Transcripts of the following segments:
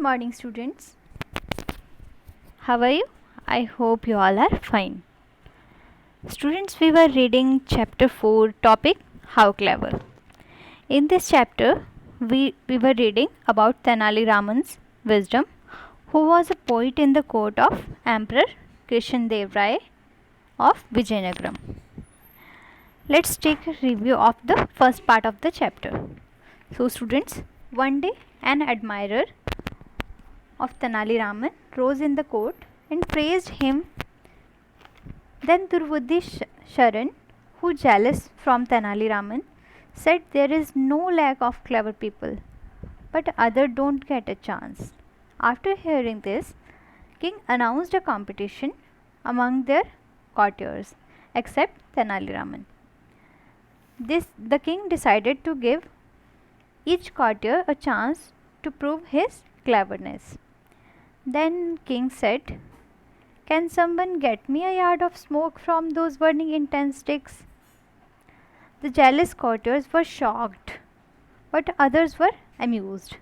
morning, students. How are you? I hope you all are fine. Students, we were reading chapter 4, topic How Clever. In this chapter, we were reading about Tenali Raman's wisdom, who was a poet in the court of Emperor Krishndev Rai of Vijayanagaram. Let's take a review of the first part of the chapter. So, students, one day an admirer of Tenali Raman rose in the court and praised him. Then Durbuddhi Sharan, who jealous from Tenali Raman, said there is no lack of clever people, but others don't get a chance. After hearing this, king announced a competition among their courtiers, except Tenali Raman. The king decided to give each courtier a chance to prove his cleverness. Then king said, "Can someone get me a yard of smoke from those burning incense sticks?" The jealous courtiers were shocked, but others were amused,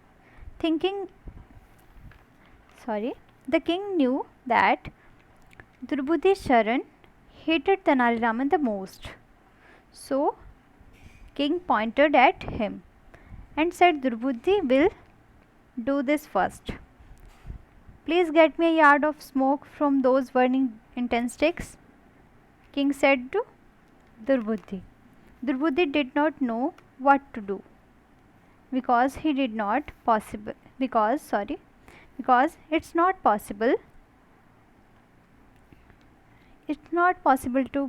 thinking, the king knew that Durbuddhi Sharan hated Tenali Raman the most. So, king pointed at him and said, "Durbuddhi will do this first. Please get me a yard of smoke from those burning incense sticks," king said to Durbuddhi. Durbuddhi did not know what to do because it's not possible to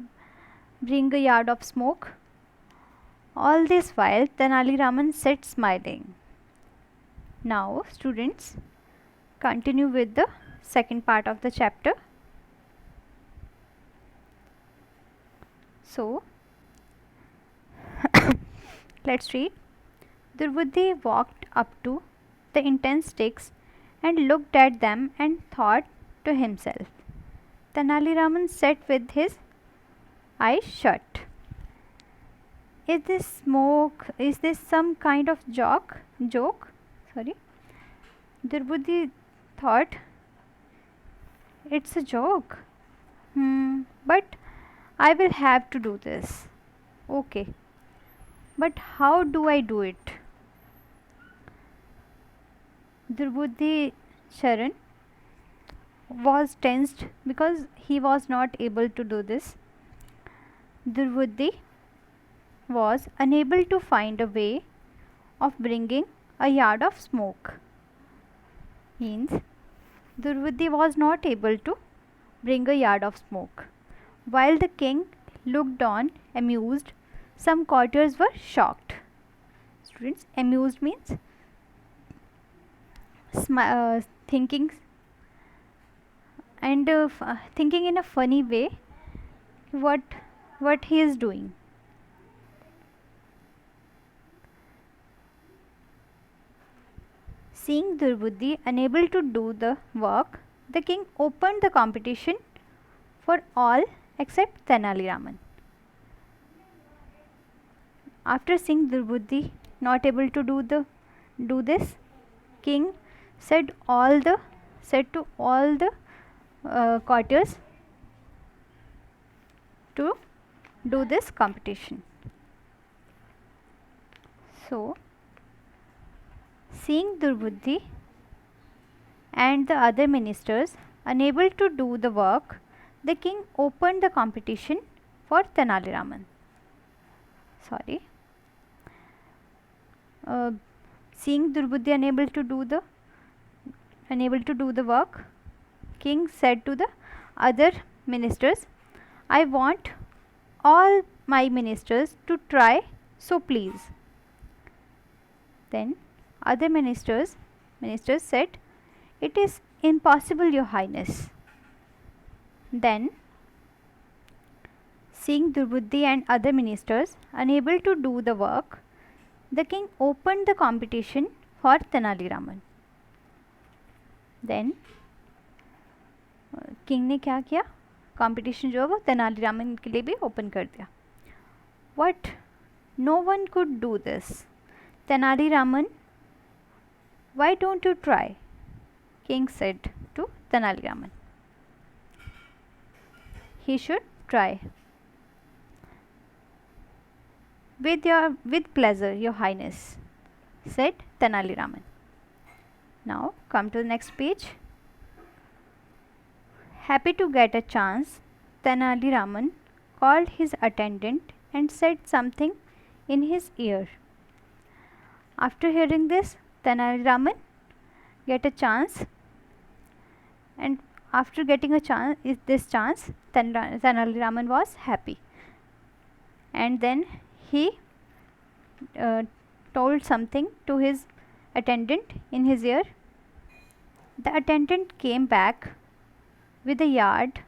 bring a yard of smoke. All this while Tenali Raman sat smiling. Now, students, continue with the second part of the chapter. So, let's read. Durbuddhi walked up to the incense sticks and looked at them and thought to himself. Tenali Raman sat with his eyes shut. Is this smoke? Is this some kind of joke? Durbuddhi thought, it's a joke. But I will have to do this. Okay. But how do I do it? Durbuddhi Sharan was tensed because he was not able to do this. Durbuddhi was unable to find a way of bringing a yard of smoke. Means Durbuddhi was not able to bring a yard of smoke. While the king looked on amused, some courtiers were shocked. Students, amused means thinking in a funny way what he is doing. Seeing Durbuddhi unable to do the work, the king opened the competition for all except Tenali Raman. After seeing Durbuddhi not able to do this, king said to all the courtiers to do this competition. So, seeing Durbuddhi and the other ministers unable to do the work, the king opened the competition for Tenali Raman. Seeing Durbuddhi unable to do the work, king said to the other ministers, "I want all my ministers to try, so please." Then other ministers said, "It is impossible, Your Highness." Then, seeing Durbuddhi and other ministers unable to do the work, the king opened the competition for Tenali Raman. Then king ने क्या किया, competition जो है वो तेनाली रामन के लिए भी open कर दिया. What? No one could do this. Tenali Raman, why don't you try? King said to Tenali Raman. He should try. With pleasure, your highness, said Tenali Raman. Now come to the next page. Happy to get a chance, Tenali Raman called his attendant and said something in his ear. After hearing this, Tenali Raman get a chance, and after getting a chance, Tenali Raman was happy, and then he told something to his attendant in his ear. The attendant came back with a yard,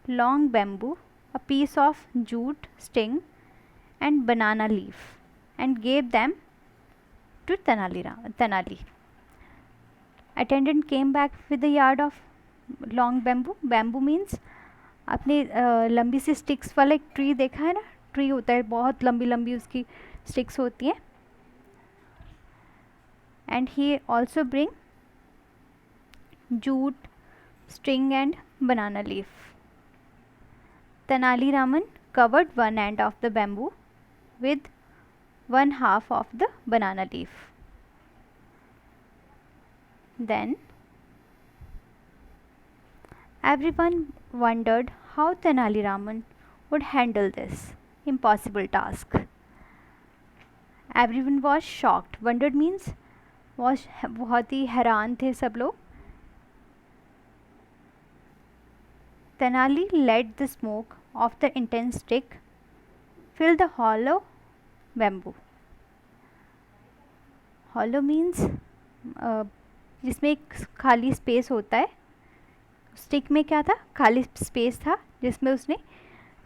long bamboo, a piece of jute string, and banana leaf, and gave them to Tenali. Attendant came back with a yard of long bamboo. Bamboo means आपने लंबी सी sticks वाला एक tree देखा है ना, tree होता है बहुत लंबी लंबी उसकी स्टिक्स होती हैं. And he also bring jute, string and banana leaf. Tenali Raman covered one end of the bamboo with one half of the banana leaf. Then everyone wondered how Tenali Raman would handle this impossible task. Everyone was shocked. Wondered means was बहुत ही हैरान थे सब लोग. Tenali let the smoke of the intense stick fill the hollow bamboo. Hollow means जिसमें एक खाली space होता है. स्टिक में क्या था, खाली स्पेस था जिसमें उसने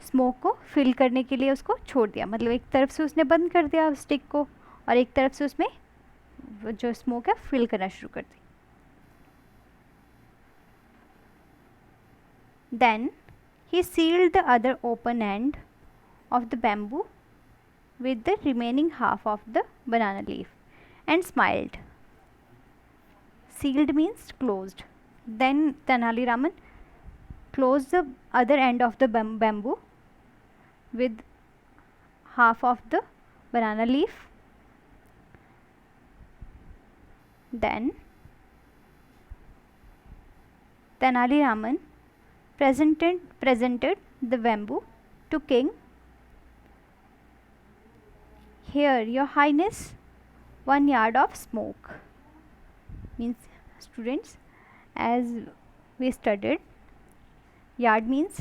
स्मोक को फिल करने के लिए उसको छोड़ दिया. मतलब एक तरफ से उसने बंद कर दिया स्टिक को और एक तरफ से उसमें जो स्मोक है फिल करना शुरू कर दी. Then he sealed the other open end of the bamboo with the remaining half of the banana leaf and smiled. Sealed means closed. Then Tenali Raman closed the other end of the bamboo with half of the banana leaf. Then Tenali Raman presented the bamboo to king. Here, your highness, 1 yard of smoke. Means students, as we studied, yard means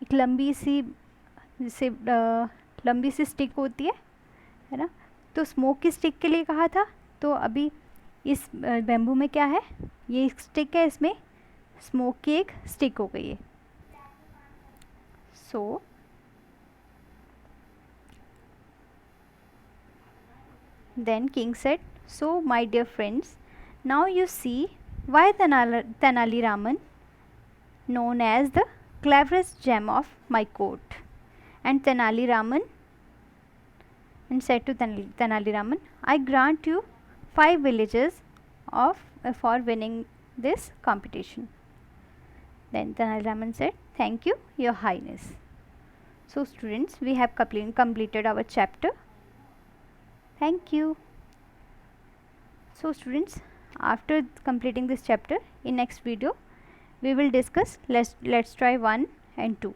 एक लंबी सी जैसे लंबी सी stick होती है ना. तो smoke की stick के लिए कहा था. तो अभी इस बैम्बू में क्या है, ये एक स्टिक है, इसमें स्मोक की एक स्टिक हो गई है. सो then king said, so my dear friends, now you see why Tenali Raman, known as the cleverest gem of my court. And Tenali Raman and said to Tenali Raman, I grant you 5 villages for winning this competition. Then Tenali Raman said, thank you, your highness. So students, we have completed our chapter. Thank you. So students, after completing this chapter, in next video we will discuss let's try 1 and 2.